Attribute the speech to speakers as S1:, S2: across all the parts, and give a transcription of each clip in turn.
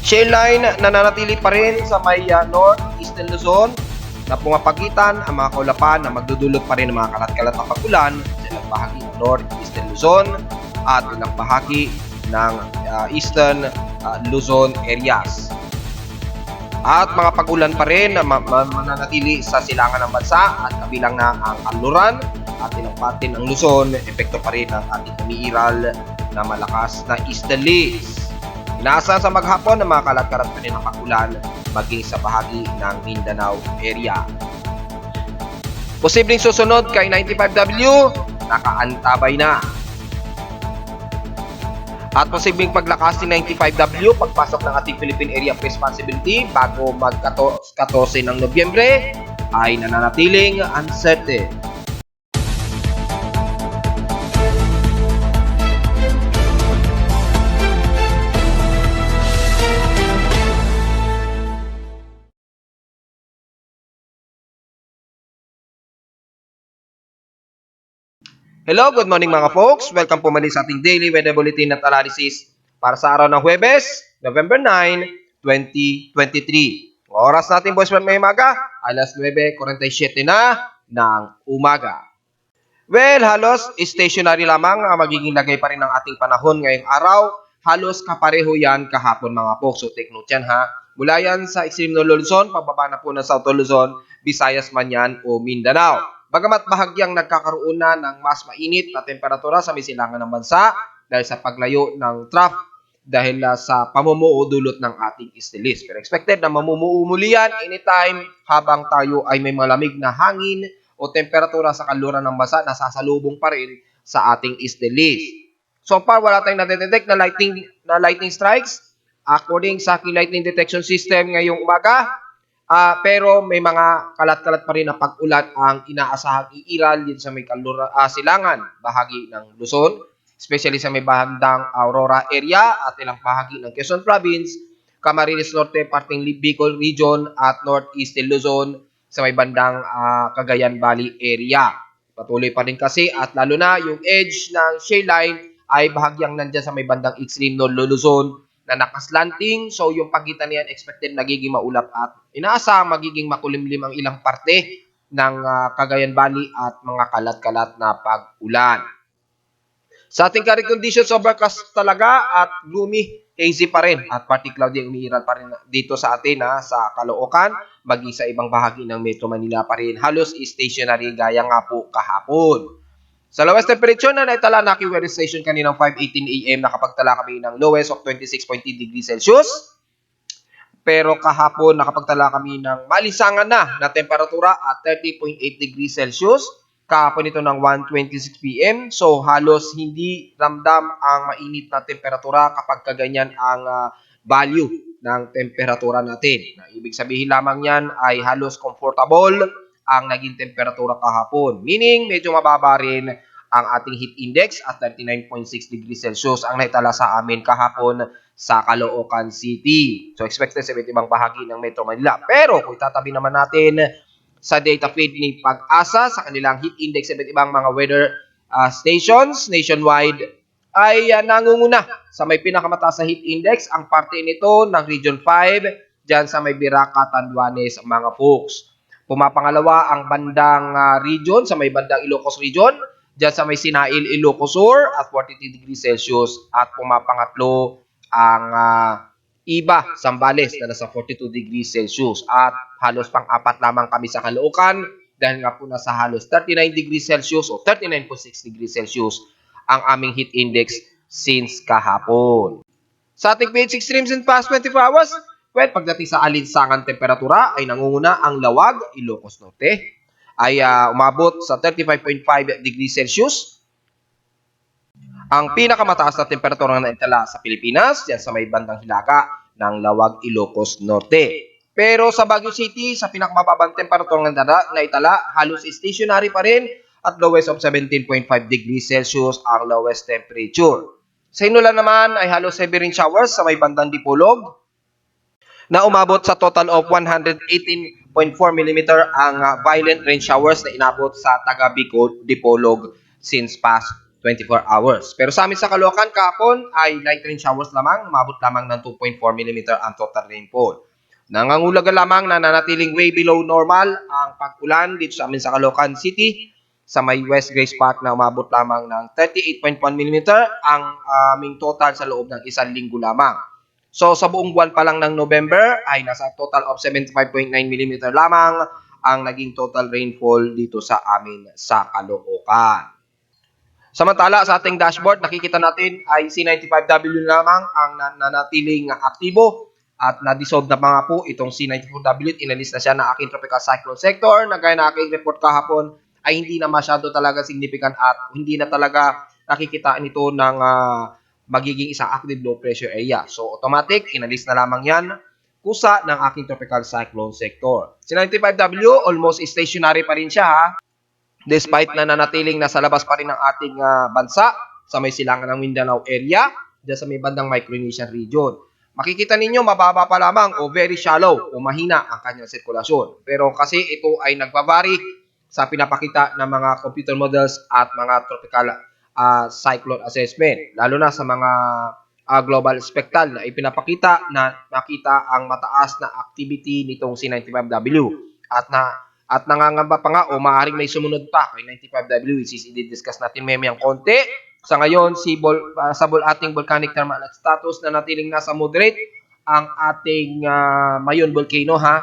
S1: Shale line nananatili pa rin sa may north-eastern Luzon na pumapagitan ang mga kaulapan na magdudulot pa rin ng mga kalat-kalat na pag-ulan sa ilang bahagi ng north-eastern Luzon at ilang bahagi ng eastern Luzon areas. At mga pag-ulan pa rin na mananatili sa silangan ng bansa at kabilang na ang Aluran at ilang parte ng Luzon, epekto pa rin ng ating umiiral na malakas na easterlies. Inaasahan sa maghapon na mga kalat-kalat pa rin ang pag-ulan maging sa bahagi ng Mindanao area. Posibleng susunod kay 95W, nakaantabay na. At posibleng paglakas ni 95W pagpasok ng ating Philippine Area of Responsibility bago mag-14 ng Nobyembre ay nananatiling uncertain. Hello, good morning mga folks. Welcome po muli sa ating daily weather bulletin at analysis para sa araw ng Huwebes, November 9, 2023. Oras natin boys may umaga, alas 9:47 na ng umaga. Well, halos stationary lamang ang magiging lagay pa rin ng ating panahon ngayong araw. Halos kapareho yan kahapon mga folks. So take note yan ha. Mula yan sa extreme North Luzon, pababa na po ng South Luzon, Visayas man yan o Mindanao. Bagamat bahagyang nagkakaroon na ng mas mainit na temperatura sa may silangan ng bansa dahil sa paglayo ng trough dahil sa pamumuo dulot ng ating easterlies. Pero expected na mamumuo muli yan anytime habang tayo ay may malamig na hangin o temperatura sa kanluran ng bansa na sasalubong pa rin sa ating easterlies. So far, wala tayong nadetect na lightning strikes according sa aking lightning detection system ngayong umaga. Pero may mga kalat-kalat pa rin na pag-ulan ang inaasahang iiral din sa may silangan bahagi ng Luzon, especially sa may bandang Aurora area at ilang bahagi ng Quezon Province, Camarines Norte, parting Bicol Region at Northeastern Luzon sa may bandang Cagayan Valley area. Patuloy pa rin kasi at lalo na yung edge ng shale line ay bahagyang nandyan sa may bandang extreme North Luzon na nakaslanting. So yung pagitan niyan expected nagiging maulap at inaasahang magiging makulimlim ang ilang parte ng Cagayan Valley at mga kalat-kalat na pag-ulan. Sa ating current conditions, overcast talaga at gloomy, hazy pa rin at partly cloudy ang umiiral pa rin dito sa atin sa Caloocan, maging sa ibang bahagi ng Metro Manila pa rin. Halos stationary gaya nga po kahapon. Sa lowest temperature na naitala na aking weather station kaninang 5:18 AM, nakapagtala kami ng lowest of 26.8 degrees Celsius. Pero kahapon nakapagtala kami ng malisangan na temperatura at 30.8 degrees Celsius. Kahapon ito ng 1:26 PM. So halos hindi ramdam ang mainit na temperatura kapag kaganyan ang value ng temperatura natin. Ibig sabihin lamang yan ay halos comfortable ang naging temperatura kahapon. Meaning, medyo mababa rin ang ating heat index at 39.6 degrees Celsius ang naitala sa amin kahapon sa Caloocan City. So, expected sa iba't ibang bahagi ng Metro Manila. Pero, kung itatabi naman natin sa data feed ni Pag-asa sa kanilang heat index sa iba't ibang mga weather stations nationwide, ay nangunguna sa may pinakamataas na heat index ang parte nito ng Region 5 dyan sa may Biraca, Tanduanes, mga folks. Pumapangalawa ang bandang region sa may bandang Ilocos Region, dyan sa may Sinail, Ilocos Sur at 43 degrees Celsius. At pumapangatlo ang Iba, Zambales na nasa 42 degrees Celsius. At halos pang-apat lamang kami sa Caloocan dahil nga po nasa halos 39 degrees Celsius o 39.6 degrees Celsius ang aming heat index since kahapon. Sa ating PH extremes in past 24 hours, well, pagdating sa alinsangan temperatura ay nangunguna ang Lawag, Ilocos Norte, ay umabot sa 35.5 degrees Celsius. Ang pinakamataas na temperatura na itala sa Pilipinas, yan sa may bandang hilaga ng Lawag, Ilocos Norte. Pero sa Baguio City, sa pinakamababang temperatura na itala, halos stationary pa rin at lowest of 17.5 degrees Celsius ang lowest temperature. Sa Inulan naman ay halos heavy rain showers sa may bandang Dipolog, na umabot sa total of 118.4 mm ang violent rain showers na inabot sa taga Bicol, Dipolog since past 24 hours. Pero sa amin sa Caloocan kahapon ay light rain showers lamang, umabot lamang ng 2.4 mm ang total rainfall. Nangangulaga lamang na nanatiling way below normal ang pag-ulan dito sa amin sa Caloocan City sa may West Grace Park na umabot lamang ng 38.1 mm ang aming total sa loob ng isang linggo lamang. So sa buong buwan pa lang ng November ay nasa total of 75.9 mm lamang ang naging total rainfall dito sa amin sa Caloocan. Samantala sa ating dashboard, nakikita natin ay C95W lamang ang nanatiling aktibo at na-dissolve na mga po itong C94W. Inalis na siya ng aking tropical cyclone sector na gaya na aking report kahapon ay hindi na masyado talaga significant at hindi na talaga nakikita nito ng magiging isang active low pressure area. So automatic, inalis na lamang yan kusa ng aking tropical cyclone sector. C95W, almost stationary pa rin siya ha. Despite na nanatiling nasa labas pa rin ng ating bansa sa may silangan ng Mindanao area, dyan sa may bandang Micronesian region. Makikita ninyo mababa pa lamang o very shallow o mahina ang kanyang sirkulasyon. Pero kasi ito ay nagbabari sa pinapakita ng mga computer models at mga tropical cyclone assessment. Lalo na sa mga global spectral na ipinapakita na nakita ang mataas na activity nitong C95W at nangangamba pa nga o maaaring may sumunod pa kay 95W which is i-discuss natin mamayang konti. Sa ngayon, sa ating volcanic thermal status na natiling nasa moderate ang ating Mayon volcano ha.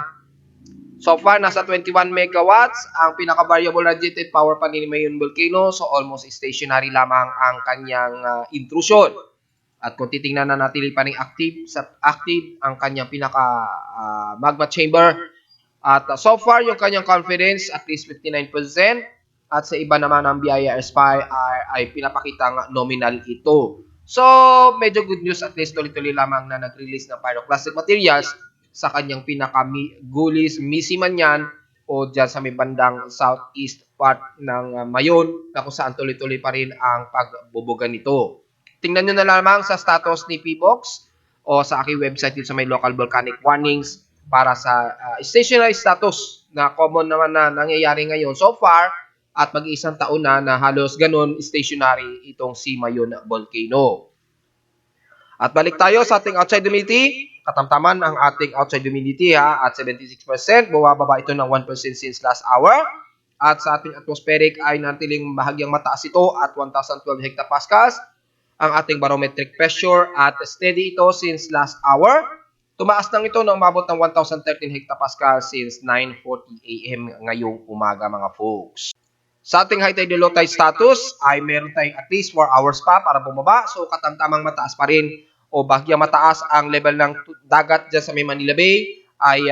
S1: So far, nasa 21 megawatts ang pinaka-variable radiated power pa ni Mayon volcano. So almost stationary lamang ang kanyang intrusion. At kung titingnan na natili pa rin active ang kanyang pinaka-magma chamber. At so far, yung kanyang confidence at least 59%. At sa iba naman ang BIR SPY ay pinapakitang nominal ito. So, medyo good news at least tuloy-tuloy lamang na nag-release ng pyroclastic materials sa kanyang pinaka-gulis, misi man yan, o dyan sa may bandang southeast part ng Mayon na kung saan tuloy-tuloy pa rin ang pagbubuga nito. Tingnan nyo na lamang sa status ni PBOX o sa aking website dito sa may local volcanic warnings para sa stationary status na common naman na nangyayari ngayon so far at mag-isang taon na halos ganun stationary itong si Mayon volcano. At balik tayo sa ating outside humidity. Katamtaman ang ating outside humidity ha, at 76%. Bumababa ito ng 1% since last hour. At sa ating atmospheric ay natiling bahagyang mataas ito at 1,012 hectopascals. Ang ating barometric pressure at steady ito since last hour. Tumaas lang ito nang umabot ng 1,013 hectopascals since 9:40 AM ngayong umaga mga folks. Sa ating high tide and low tide status ay meron tayong at least 4 hours pa para bumaba. So katamtamang mataas pa rin o bahagyang mataas ang level ng dagat dyan sa may Manila Bay. Ay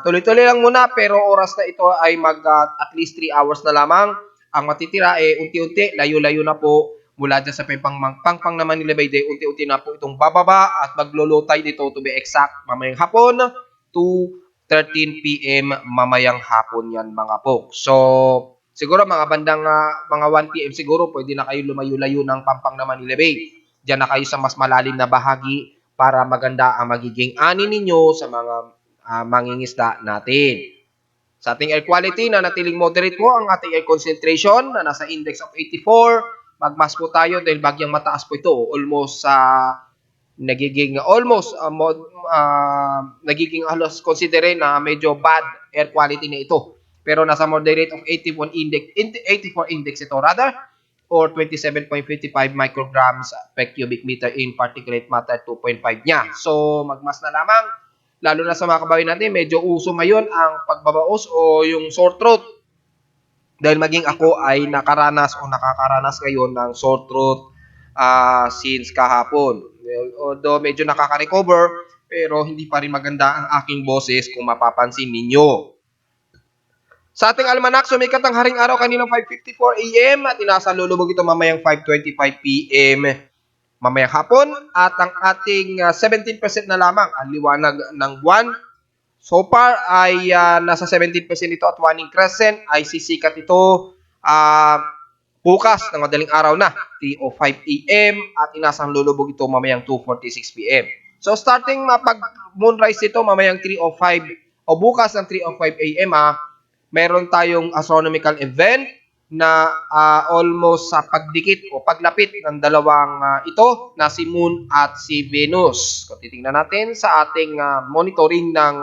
S1: tuloy-tuloy lang muna pero oras na ito ay mag at least 3 hours na lamang. Ang matitira unti-unti, layo-layo na po mula dyan sa pangpang na Manila Bay Day. Unti-unti na po itong bababa at maglo-low tide ito to be exact mamayang hapon to 13 PM mamayang hapon yan mga folks. So siguro mga bandang mga 1 PM siguro pwede na kayo lumayo-layo ng pampang na Manila Bay. Diyan na kayo sa mas malalim na bahagi para maganda ang magiging ani ninyo sa mga mangingisda natin. Sa ating air quality na natiling moderate po ang ating air concentration na nasa index of 84. Magmas po tayo dahil bagyang mataas po ito. Almost nagiging halos consider na medyo bad air quality na ito. Pero nasa moderate of 84 index ito rather or 27.55 micrograms per cubic meter in particulate matter 2.5 niya. So magmas na lamang lalo na sa mga kabawi natin medyo uso ngayon ang pagbabaos o yung sore throat. Dahil maging ako ay nakaranas o nakakaranas ngayon ng sore throat since kahapon. Although medyo nakaka-recover pero hindi pa rin maganda ang aking boses kung mapapansin ninyo. Sa ating almanak, sumikat ang haring araw kaninang 5:54 AM at inasa lulubog ito mamayang 5:25 PM mamayang hapon at ang ating 17% na lamang ang liwanag ng buwan. So far ay nasa 17% ito at waning crescent ay sisikat ito bukas ng madaling araw na 3:05 AM at inasang lulubog ito mamayang 2:46 PM. So starting pag-moonrise ito mamayang 3:05 o bukas ng 3:05 AM meron tayong astronomical event na almost sa pagdikit o paglapit ng dalawang ito na si Moon at si Venus. Kung titingnan natin sa ating monitoring ng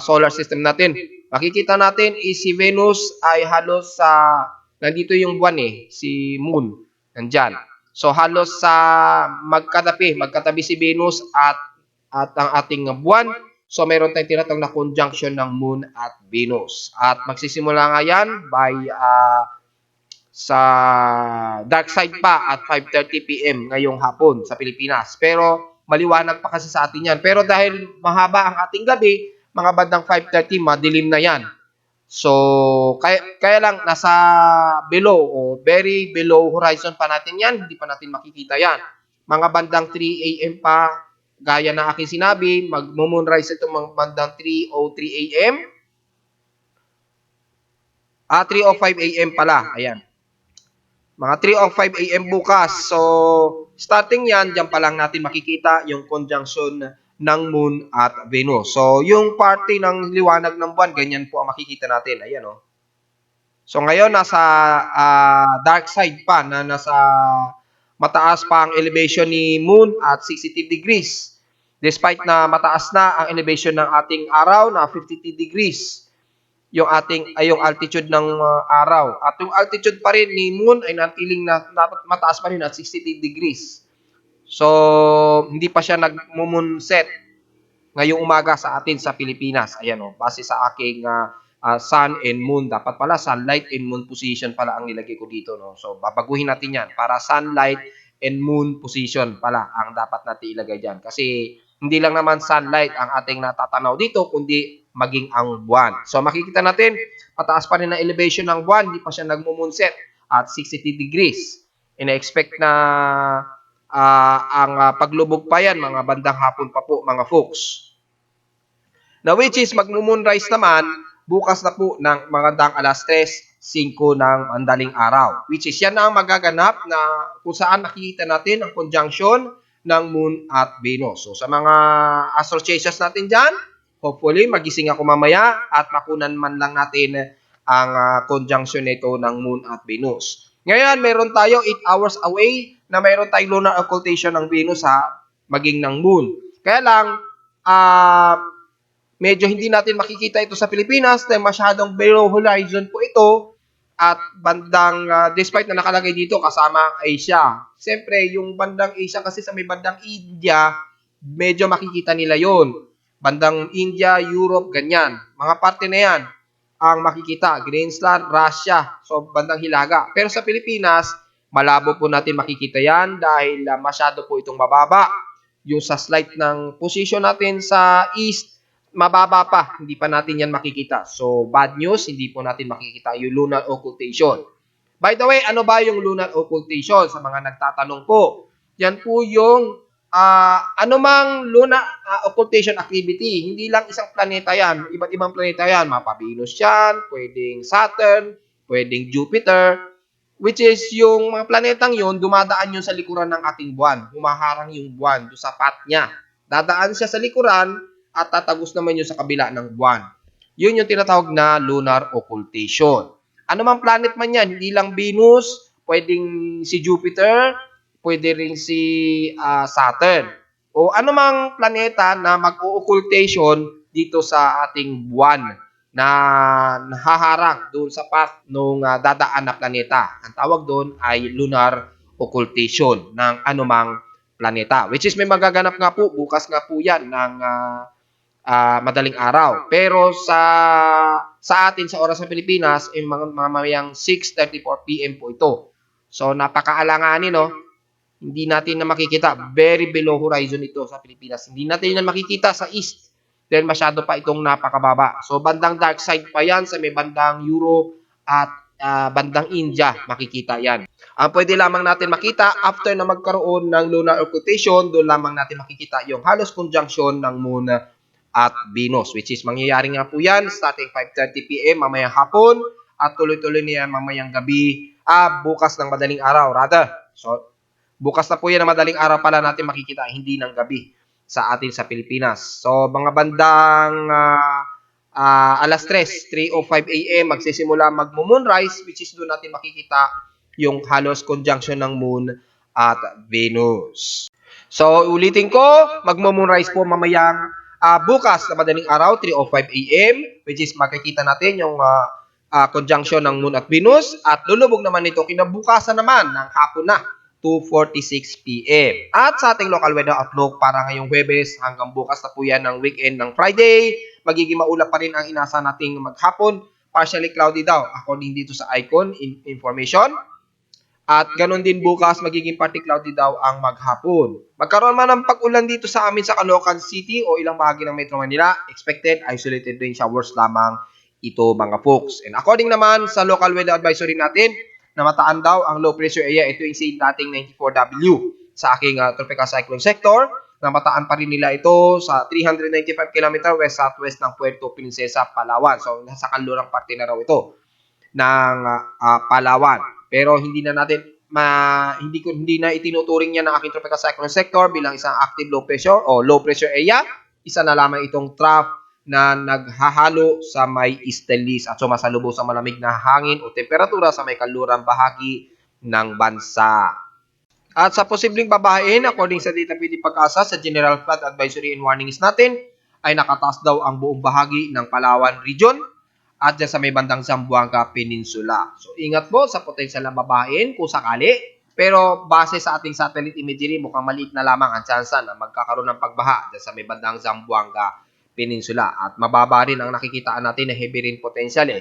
S1: solar system natin, makikita natin si Venus ay halos sa nandito yung buwan si Moon nandyan. So halos sa magkatabi si Venus at ang ating buwan. So meron tayong tinatawag na conjunction ng Moon at Venus. At magsisimula nga yan by sa dark side pa at 5:30 PM ngayong hapon sa Pilipinas. Pero maliwanag pa kasi sa atin yan. Pero dahil mahaba ang ating gabi, mga bandang 5:30, madilim na yan. So, kaya lang nasa below o very below horizon pa natin yan. Hindi pa natin makikita yan. Mga bandang 3 AM pa, gaya na aking sinabi, mag-moonrise ito mga bandang 3:03 AM. 3:05 AM pala. Ayan. Mga 3:05 AM bukas. So, starting yan, dyan pa lang natin makikita yung conjunction ng Moon at Venus. So, yung party ng liwanag ng buwan, ganyan po ang makikita natin. Ayan, oh. So, ngayon, nasa dark side pa, na nasa mataas pa ang elevation ni Moon at 62 degrees. Despite na mataas na ang elevation ng ating araw na 52 degrees. Yung yung altitude ng araw. At yung altitude pa rin ni Moon ay natiling na mataas pa rin at 63 degrees. So, hindi pa siya nag-moonset ngayong umaga sa atin sa Pilipinas. Ayan o, base sa aking sun and moon. Dapat pala sunlight and moon position pala ang nilagay ko dito. No? So, babaguhin natin yan para sunlight and moon position pala ang dapat natin ilagay dyan. Kasi hindi lang naman sunlight ang ating natatanaw dito, kundi maging ang buwan. So, makikita natin, pataas pa rin ang elevation ng buwan, hindi pa siya nag-moonset at 60 degrees. Ina-expect na ang paglubog pa yan, mga bandang hapon pa po, mga folks. Now, which is, mag-moonrise naman, bukas na po ng magandang alas 3:05 ng madaling araw. Which is, yan na ang magaganap na kung saan nakikita natin ang conjunction ng Moon at Venus. So, sa mga associations natin dyan, hopefully, magising ako mamaya at makunan man lang natin ang conjunction nito ng Moon at Venus. Ngayon, meron tayo 8 hours away na meron tayong lunar occultation ng Venus maging ng Moon. Kaya lang, medyo hindi natin makikita ito sa Pilipinas dahil masyadong below horizon po ito at bandang, despite na nakalagay dito kasama ang Asia. Siyempre, yung bandang Asia kasi sa may bandang India, medyo makikita nila yon. Bandang India, Europe, ganyan. Mga parte na yan ang makikita. Greenland, Russia, so bandang Hilaga. Pero sa Pilipinas, malabo po natin makikita yan dahil masyado po itong mababa. Yung sa slide ng position natin sa east, mababa pa. Hindi pa natin yan makikita. So, bad news, hindi po natin makikita yung lunar occultation. By the way, ano ba yung lunar occultation? Sa mga nagtatanong po, yan po yung anumang lunar occultation activity. Hindi lang isang planeta yan. Iba't ibang planeta yan. Mapa Venus yan, pwedeng Saturn, pwedeng Jupiter, which is yung mga planetang yun, dumadaan yun sa likuran ng ating buwan. Humaharang yung buwan doon sa path niya. Dadaan siya sa likuran at tatagos naman yun sa kabila ng buwan. Yun yung tinatawag na lunar occultation. Ano mang planet man yan, hindi lang Venus, pwedeng si Jupiter, pwede rin si Saturn. O ano mang planeta na mag-occultation dito sa ating buwan na nahaharang doon sa path ng dadaan na planeta. Ang tawag doon ay lunar occultation ng anumang planeta. Which is may magaganap nga po, bukas nga po yan ng madaling araw. Pero sa atin, sa oras ng Pilipinas, ay mamayang 6:34 PM po ito. So, napakaalanganin, no? Hindi natin na makikita. Very below horizon ito sa Pilipinas. Hindi natin na makikita sa east. Dahil masyado pa itong napakababa. So, bandang dark side pa yan sa may bandang Europe at bandang India. Makikita yan. Ang pwede lamang natin makita after na magkaroon ng lunar occultation, doon lamang natin makikita yung halos conjunction ng Moon at Venus, which is mangyayari nga po yan starting 5:30 PM mamayang hapon at tuloy-tuloy niya mamayang gabi, bukas ng madaling araw rather. So, bukas na po yan ng madaling araw pala natin makikita, hindi ng gabi sa atin sa Pilipinas. So, mga bandang alas 3:05 a.m. magsisimula magmo-moonrise, which is doon natin makikita yung halos conjunction ng Moon at Venus. So, ulitin ko, magmo-moonrise po mamayang bukas na madaling araw, 3:05 a.m., which is makikita natin yung conjunction ng Moon at Venus, at lulubog naman ito kinabukasan naman ng hapon na, 2:46 p.m. At sa ating local weather outlook para ngayong Huwebes hanggang bukas na po yan ng weekend ng Friday, magiging maulap pa rin ang inasa nating maghapon. Partially cloudy daw according dito sa icon information. At ganun din bukas, magiging partly cloudy daw ang maghapon. Magkaroon man ng pag-ulan dito sa amin sa Caloocan City o ilang bahagi ng Metro Manila, expected isolated rain showers lamang ito mga folks. And according naman sa local weather advisory natin, na mataan daw ang low pressure area, ito yung say dating 94W sa aking tropical cyclone sector. Namataan pa rin nila ito sa 395 km west-southwest ng Puerto Princesa, Palawan. So, nasa kanlurang parte na raw ito ng Palawan. Pero hindi na natin hindi na itinuturing niya ng aking tropical cyclone sector bilang isang active low pressure o low pressure area. Isa na lamang itong trough na naghahalo sa may easterlies at sumasalubong sa malamig na hangin o temperatura sa may kanlurang bahagi ng bansa. At sa posibleng babahain, according sa data PD Pag-asa sa General Flood Advisory and Warnings natin, ay nakataas daw ang buong bahagi ng Palawan Region at dyan sa may bandang Zamboanga Peninsula. So ingat po sa potensyal na babahain kung sakali, pero base sa ating satellite imagery, mukhang maliit na lamang ang tsansa na magkakaroon ng pagbaha dyan sa may bandang Zamboanga Peninsula. At mababa rin ang nakikitaan natin na heavy rain potential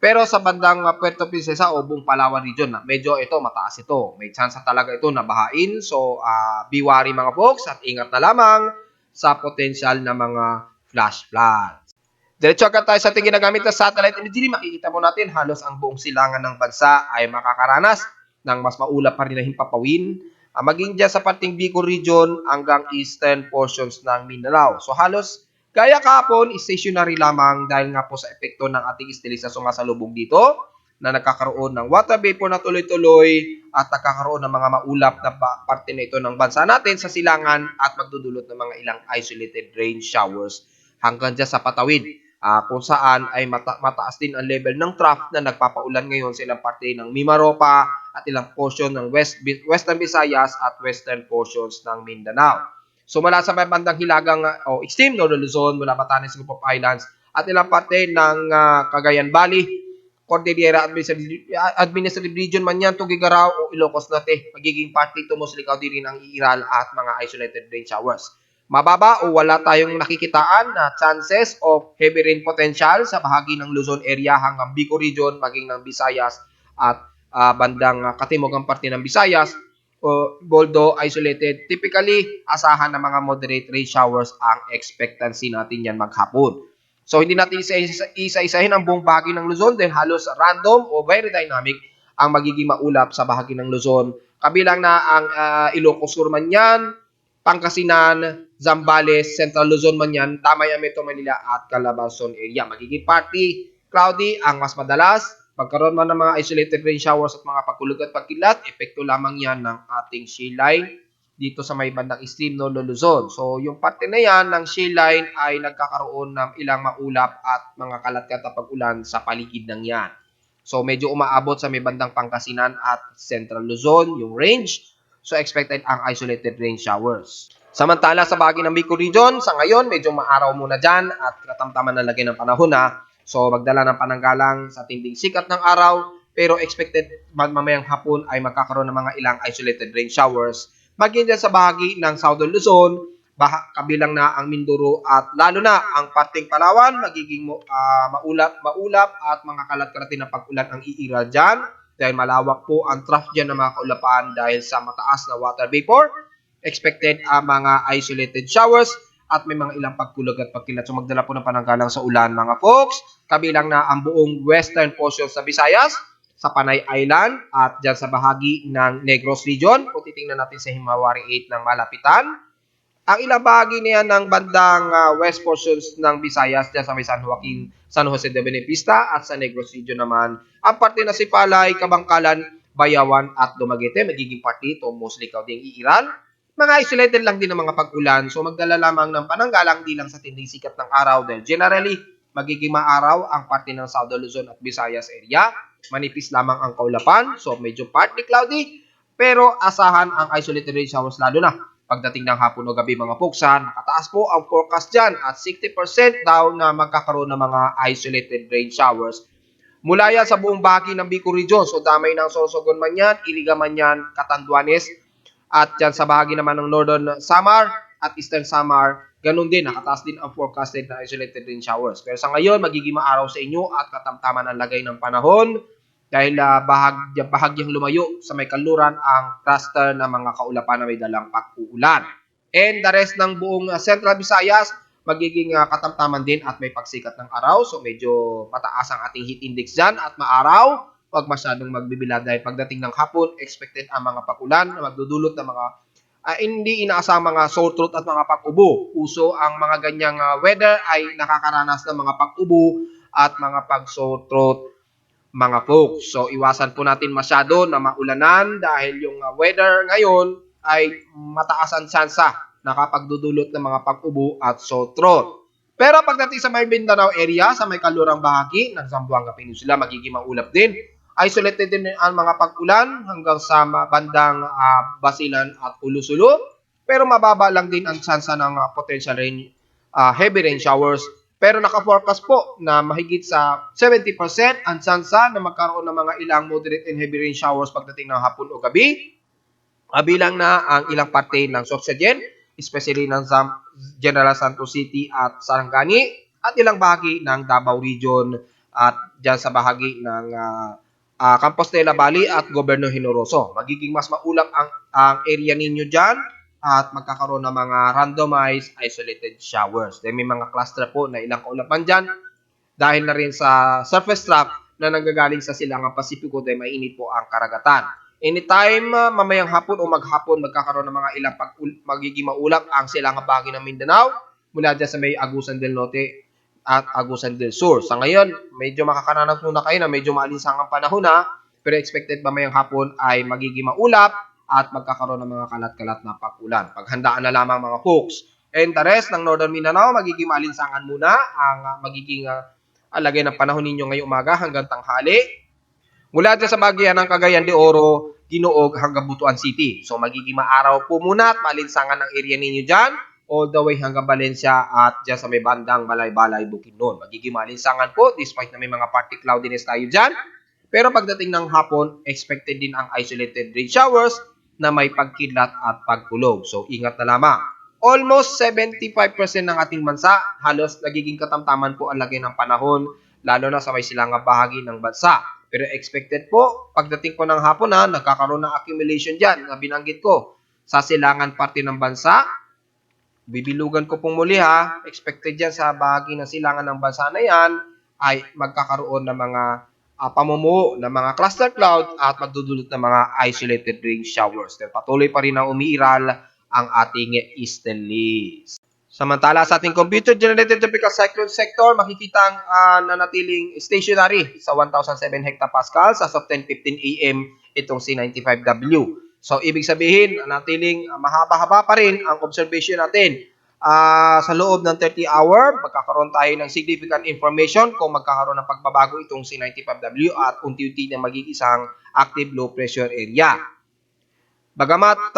S1: Pero sa bandang Puerto Princesa o buong Palawan region, medyo ito mataas ito. May chance talaga ito na bahain. So, be wary mga folks at ingat na lamang sa potensyal na mga flash floods. Diretso agad tayo sa ating ginagamit na satellite imagery. Makikita mo natin halos ang buong silangan ng bansa ay makakaranas ng mas maulap pa rin na himpapawin. Maging dyan sa parting Bicol region hanggang eastern portions ng Mindanao. So, halos kaya kahapon, stationary lamang dahil nga po sa epekto ng ating istilis na sumasalubong dito na nagkakaroon ng water vapor na tuloy-tuloy at nagkakaroon ng mga maulap na parte na ito ng bansa natin sa silangan at magdudulot ng mga ilang isolated rain showers hanggang dyan sa patawid kung saan ay mataas din ang level ng trough na nagpapaulan ngayon sa ilang parte ng Mimaropa at ilang portion ng Western Visayas at western portions ng Mindanao. So mula sa may bandang hilagang extreme Northern Luzon, mula Batanes Group of Islands at ilang parte ng Cagayan Valley, Cordillera Administrative Region man yan, Tugigaraw o Ilocos Norte, magiging parte ito mostly rin ang iiral at mga isolated rain showers. Mababa o wala tayong nakikitaan na chances of heavy rain potential sa bahagi ng Luzon area hanggang Bicol region, maging ng Visayas at bandang katimugang parte ng Visayas. Although isolated, typically, asahan ng mga moderate rain showers ang expectancy natin yan maghapon. So, hindi natin isa-isahin ang buong bahagi ng Luzon dahil halos random o very dynamic ang magiging maulap sa bahagi ng Luzon. Kabilang na ang Ilocos Sur man yan, Pangasinan, Zambales, Central Luzon man yan, Tamayan, Metro Manila at Calabarzon area. Magiging partly cloudy ang mas madalas. Pagkaroon man ng mga isolated rain showers at mga pagkulog at pagkilat, epekto lamang yan ng ating shale line dito sa may bandang extreme Northern Luzon. So, yung parte na yan ng shale line ay nagkakaroon ng ilang maulap at mga kalat-kalat na pag-ulan sa paligid ng yan. So, medyo umaabot sa may bandang Pangasinan at Central Luzon, yung range. So, expected ang isolated rain showers. Samantala, sa bahagi ng Bicol region, sa ngayon, medyo maaraw muna dyan at katamtaman na lagi ng panahon So, magdala ng pananggalang sa tinding sikat ng araw, pero expected mamayang hapon ay magkakaroon ng mga ilang isolated rain showers. Maging dyan sa bahagi ng Southern Luzon, kabilang na ang Mindoro at lalo na ang parting Palawan, magiging maulap at mga kalat-kalatin na pag-ulan ang iiral dyan. Dahil malawak po ang trough dyan ng mga kaulapan dahil sa mataas na water vapor. Expected ang mga isolated showers at may mga ilang pagkulog at pagkilat. So magdala po ng pananggalang sa ulan mga folks. Kabilang na ang buong western portion sa Visayas, sa Panay Island at dyan sa bahagi ng Negros Region. Kung titingnan natin sa Himawari 8 ng malapitan. Ang ilang bahagi niya ng bandang west portions ng Visayas dyan sa may San Jose de Benepista at sa Negros Region naman. Ang parte na Sipalay, Kabangkalan, Bayawan at Dumaguete. Magiging parte ito mostly kauding iiral. Mga isolated lang din ng mga pag-ulan. So magdala lamang ng pananggalang di lang sa tinding sikat ng araw dahil generally magiging maaraw ang parte ng Southern Luzon at Visayas area. Manipis lamang ang kaulapan, so medyo partly cloudy, pero asahan ang isolated rain showers lalo na pagdating ng hapon o gabi mga puksan. Nakataas po ang forecast dyan at 60% daw na magkakaroon ng mga isolated rain showers. Mula yan sa buong bahagi ng Bicol Region, so damay ng Sorsogon man yan, Iligan man yan, Catanduanes, at dyan sa bahagi naman ng Northern Samar at Eastern Samar, ganun din, nakataas din ang forecasted na isolated rain showers. Pero sa ngayon, magiging maaraw sa inyo at katamtaman ang lagay ng panahon dahil bahagyang lumayo sa may kanluran ang cluster ng mga kaulapan na may dalang pag-uulan. And the rest ng buong Central Visayas, magiging katamtaman din at may pagsikat ng araw. So medyo mataas ang ating heat index dyan at maaraw. Huwag masyadong magbibilad dahil pagdating ng hapon, expected ang mga pag-ulan na magdudulot ng mga hindi inaasang mga sore throat at mga pag-ubo. Uso ang mga ganyang weather ay nakakaranas ng mga pag-ubo at mga pag-sore throat mga folks. So iwasan po natin masyado na maulanan dahil yung weather ngayon ay mataas ang tsansa na nakapagdudulot ng mga pag-ubo at sore throat. Pero pagdating sa may Mindanao area, sa may kalurang bahagi ng Zamboanga Peninsula, magiging maulap din. Isolated din ang mga pag-ulan hanggang sa bandang Basilan at Ulusulo. Pero mababa lang din ang tsansa ng potential rain, heavy rain showers. Pero naka-forecast po na mahigit sa 70% ang tsansa na magkaroon ng mga ilang moderate and heavy rain showers pagdating ng hapon o gabi. Bilang na ang ilang parte ng Sorsogon, especially ng General Santos City at Sarangani, at ilang bahagi ng Davao Region at dyan sa bahagi ng Compostela Valley at Gobyerno Generoso. Magiging mas maulang ang area ninyo dyan at magkakaroon ng mga randomized isolated showers. Then may mga cluster po na ilang kaulapan dyan dahil na rin sa surface trough na nanggagaling sa silangang Pasipiko dahil mainit po ang karagatan. Anytime mamayang hapon o maghapon magkakaroon ng mga ilang magiging maulap ang silangang bahagi ng Mindanao mula dyan sa may Agusan del Norte at Agusan del Sur. Sa ngayon, medyo makakaranas muna kayo na medyo maalinsangang panahon na, pero expected mamayang hapon ay magiging maulap at magkakaroon ng mga kalat-kalat na pag-ulan. Paghandaan na lamang mga folks. And the rest ng Northern Mindanao, magiging maalinsangan muna ang magiging alagay ng panahon ninyo ngayong umaga hanggang tanghali. Mula dyan sa bagian ng Cagayan de Oro, Ginoog hanggang Butuan City. So magiging maaraw po muna at maalinsangan ang area ninyo dyan all the way hanggang Valencia at dyan sa may bandang Balay-Balay, Bukidnon. Magiging maalinsangan po despite na may mga partly cloudiness tayo dyan. Pero pagdating ng hapon, expected din ang isolated rain showers na may pagkidlat at pagkulog. So, ingat na lamang. Almost 75% ng ating bansa, halos nagiging katamtaman po ang lagay ng panahon, lalo na sa may silangang bahagi ng bansa. Pero expected po, pagdating po ng hapon nagkakaroon ng accumulation dyan na binanggit ko sa silangan parte ng bansa. Bibilugan ko pong muli expected dyan sa bahagi ng silangan ng bansa na yan ay magkakaroon ng mga pamumuo ng mga cluster cloud at magdudulot ng mga isolated rain showers. Dahil patuloy pa rin ang umiiral ang ating easterly. Samantala sa ating computer-generated tropical cyclone sector, makikita ang nanatiling stationary sa 1,007 hectopascals as of 10:15 AM itong C95W. So, ibig sabihin, nanatiling mahaba-haba pa rin ang observation natin. Sa loob ng 30 hour, magkakaroon tayo ng significant information kung magkakaroon ng pagbabago itong C95W at unti-unti na magiging isang active low pressure area. Bagamat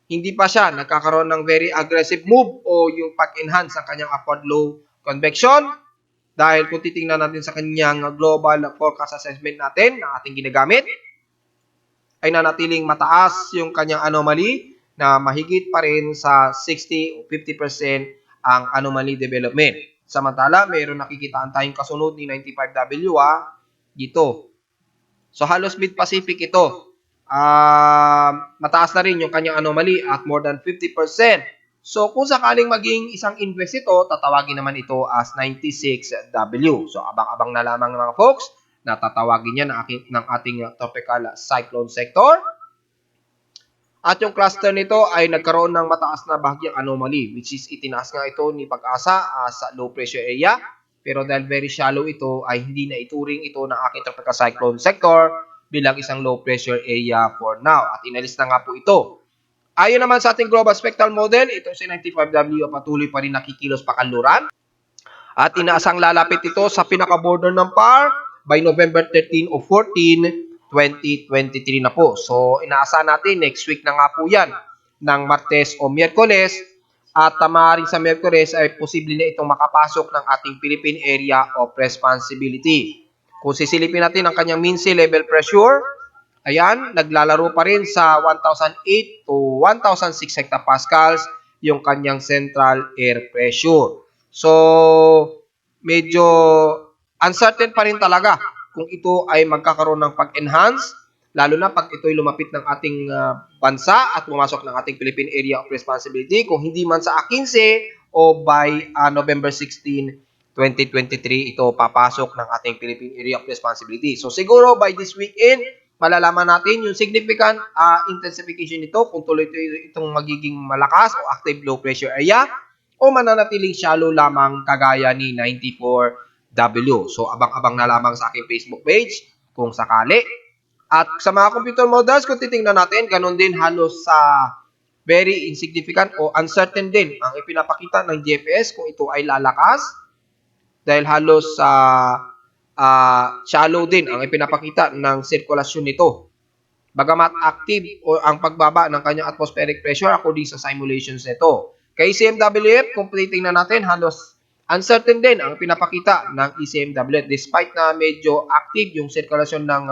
S1: hindi pa siya nagkakaroon ng very aggressive move o yung pag-enhance ng kanyang upward low convection, dahil kung titingnan natin sa kanyang global forecast assessment natin na ating ginagamit, ay nanatiling mataas yung kanyang anomaly na mahigit pa rin sa 60 o 50% ang anomaly development. Samantala, mayroon nakikitaan tayong kasunod ni 95W dito. So, halos mid-Pacific ito. Mataas na rin yung kanyang anomaly at more than 50%. So, kung sakaling maging isang invest ito, tatawagin naman ito as 96W. So, abang-abang na lamang mga folks na tatawagin yan ng ating tropical cyclone sector. At yung cluster nito ay nagkaroon ng mataas na bahagyang anomaly, which is itinaas nga ito ni Pag-asa sa low pressure area. Pero dahil very shallow ito, ay hindi na ituring ito ng aking tropical cyclone sector bilang isang low pressure area for now. At inalis na nga po ito. Ayon naman sa ating global spectral model, ito si 95W patuloy pa rin nakikilos pakanluran. At inaasang lalapit ito sa pinaka-border ng PAR by November 13 o 14, 2023 na po. So inaasahan natin next week na nga po yan ng Martes o Miyerkules. At maaaring sa Miyerkules ay posible na itong makapasok ng ating Philippine Area of Responsibility. Kung sisilipin natin ang kanyang mean sea level pressure, ayan, naglalaro pa rin sa 1,008 to 1,006 hectopascals yung kanyang central air pressure. So, medyo uncertain pa rin talaga kung ito ay magkakaroon ng pag-enhance, lalo na pag ito'y lumapit ng ating bansa at pumasok ng ating Philippine Area of Responsibility, kung hindi man sa 15 o by November 16, 2023, ito papasok ng ating Philippine Area of Responsibility. So siguro by this weekend, malalaman natin yung significant intensification nito, kung tuloy itong magiging malakas o active low pressure area o mananatiling shallow lamang kagaya ni 94W. So abang-abang na lamang sa aking Facebook page kung sakali. At sa mga computer models, kung titingnan natin, ganun din halos sa very insignificant o uncertain din ang ipinapakita ng GPS kung ito ay lalakas. Dahil halos sa shallow din ang ipinapakita ng sirkulasyon nito. Bagamat active o ang pagbaba ng kanyang atmospheric pressure according sa simulations nito. Kay ECMWF, kung titingnan natin, halos uncertain din ang pinapakita ng ECMWF despite na medyo active yung sirkulasyon ng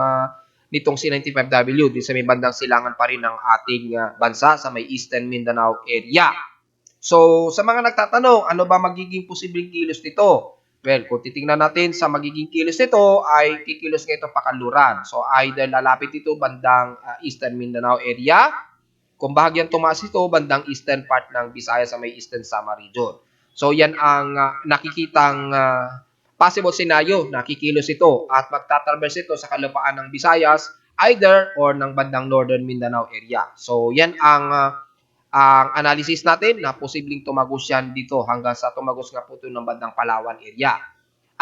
S1: nitong C95W din sa may bandang silangan pa rin ng ating bansa sa may Eastern Mindanao area. So, sa mga nagtatanong, ano ba magiging posibleng kilos nito? Well, kung titingnan natin sa magiging kilos nito, ay kikilos nga ito pakanluran. So, either lalapit ito bandang Eastern Mindanao area, kung bahagyang tumaas ito, bandang eastern part ng Visayas sa may Eastern Samar region. So, yan ang nakikitang possible scenario na kikilos ito at magtatraverse ito sa kalupaan ng Visayas, either or ng bandang Northern Mindanao area. So, yan ang analysis natin na posibleng tumagos yan dito hanggang sa tumagos nga po ito ng bandang Palawan area.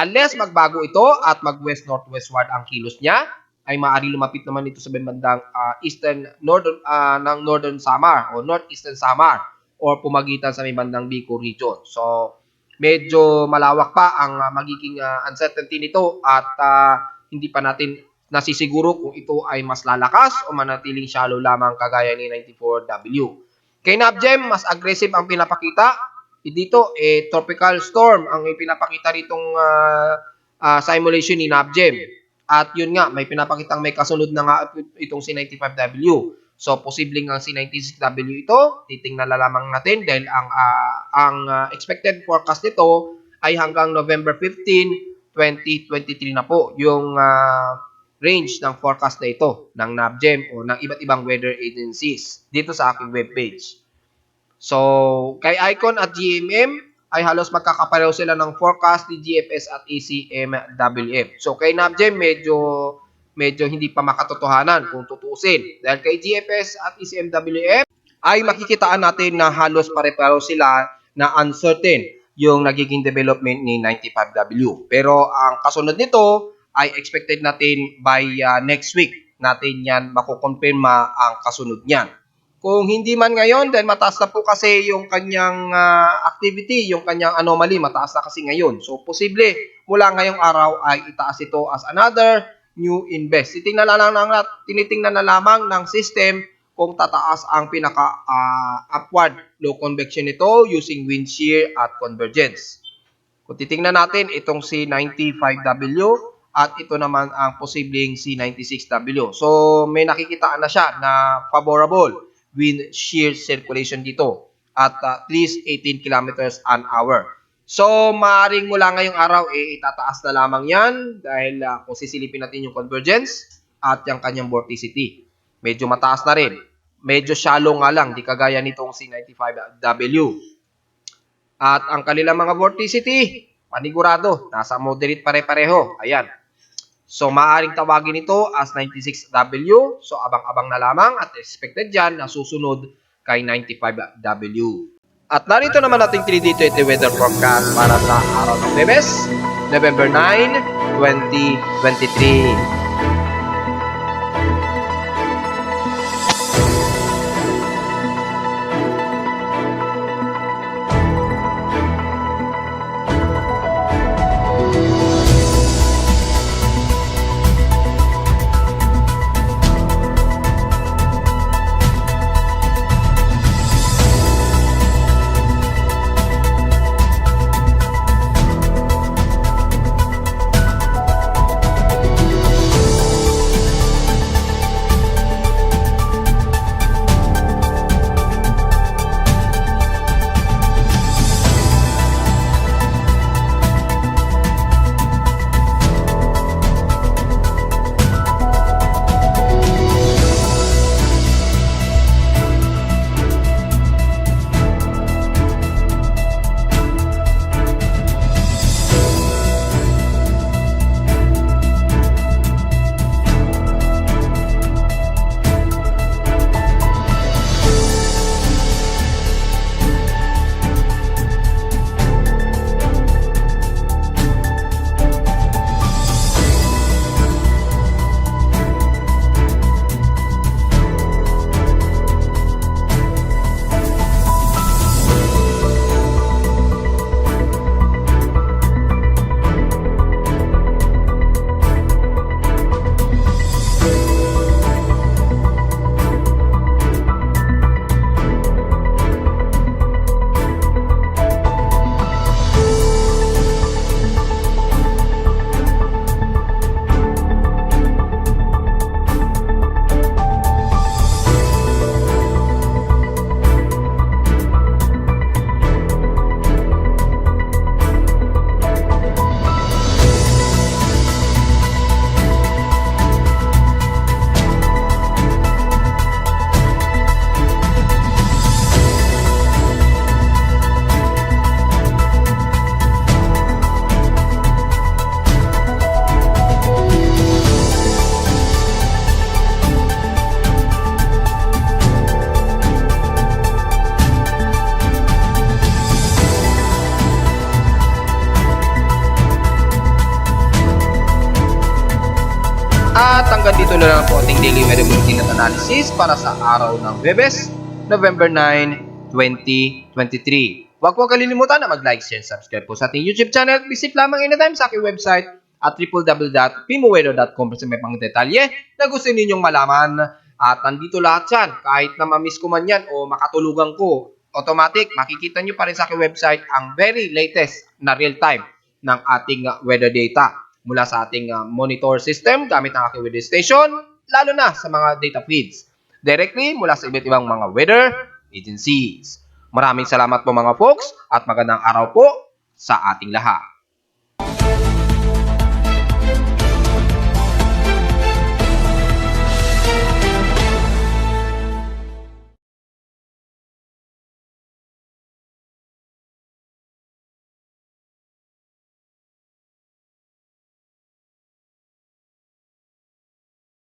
S1: Unless magbago ito at mag-west-northwestward ang kilos niya, ay maaari lumapit naman ito sa bandang northern Samar o northeastern Samar or pumagitan sa may bandang Bicol region. So, medyo malawak pa ang magiging uncertainty nito at hindi pa natin nasisiguro kung ito ay mas lalakas o manatiling shallow lamang kagaya ni 94W. Kay NABGEM, mas aggressive ang pinapakita. Dito, tropical storm ang ipinapakita ritong simulation ni NABGEM. At yun nga, may pinapakitang may kasunod na nga itong C95W. So, posibleng ang C96W ito. Titingnan na lamang natin dahil ang expected forecast nito ay hanggang November 15, 2023 na po. Yung range ng forecast na ito ng NABGEM o ng iba't ibang weather agencies dito sa aking webpage. So, kay Icon at GMM, ay halos magkakapareho sila ng forecast ni GFS at ECMWF. So, kay NABGEM, medyo hindi pa makatotohanan kung tutuusin. Dahil kay GFS at ECMWF, ay makikitaan natin na halos pare-pareho sila na uncertain yung nagiging development ni 95W. Pero ang kasunod nito ay expected natin by next week natin yan makukonfirma ang kasunod niyan. Kung hindi man ngayon, dahil mataas na po kasi yung kanyang activity, yung kanyang anomaly, mataas na kasi ngayon. So, posible mula ngayong araw ay itaas ito as another new invest. Tinitingnan na lamang ng system kung tataas ang pinaka-upward low convection nito using wind shear at convergence. Kung titingnan natin itong C95W at ito naman ang posibleng C96W. So, may nakikitaan na siya na favorable wind shear circulation dito at at least 18 kilometers an hour. So, maaaring mula ngayong araw, itataas na lamang yan dahil kung sisilipin natin yung convergence at yung kanyang vorticity. Medyo mataas na rin. Medyo shallow nga lang, di kagaya nitong C95W. At ang kanilang mga vorticity, panigurado, nasa moderate pare-pareho. Ayan. So, maaaring tawagin ito as 96W. So, abang-abang na lamang at expected dyan na susunod kay 95W. At narito naman ating 3D 20 weather forecast para sa araw ng Huwebes, November 9, 2023. At hanggang dito na lang po ating daily weather bulletin at analysis para sa araw ng Huwebes, November 9, 2023. Huwag po kalilimutan na mag-like, share, subscribe po sa ating YouTube channel. Visit lamang anytime sa aking website at www.pimoweather.com sa may pang detalye na gusto ninyong malaman. At nandito lahat yan. Kahit na ma-miss ko man yan o makatulugan ko, automatic, makikita nyo pa rin sa aking website ang very latest na real-time ng ating weather data mula sa ating monitor system gamit ang aking weather station, lalo na sa mga data feeds directly mula sa iba't ibang mga weather agencies. Maraming salamat po mga folks at magandang araw po sa ating lahat.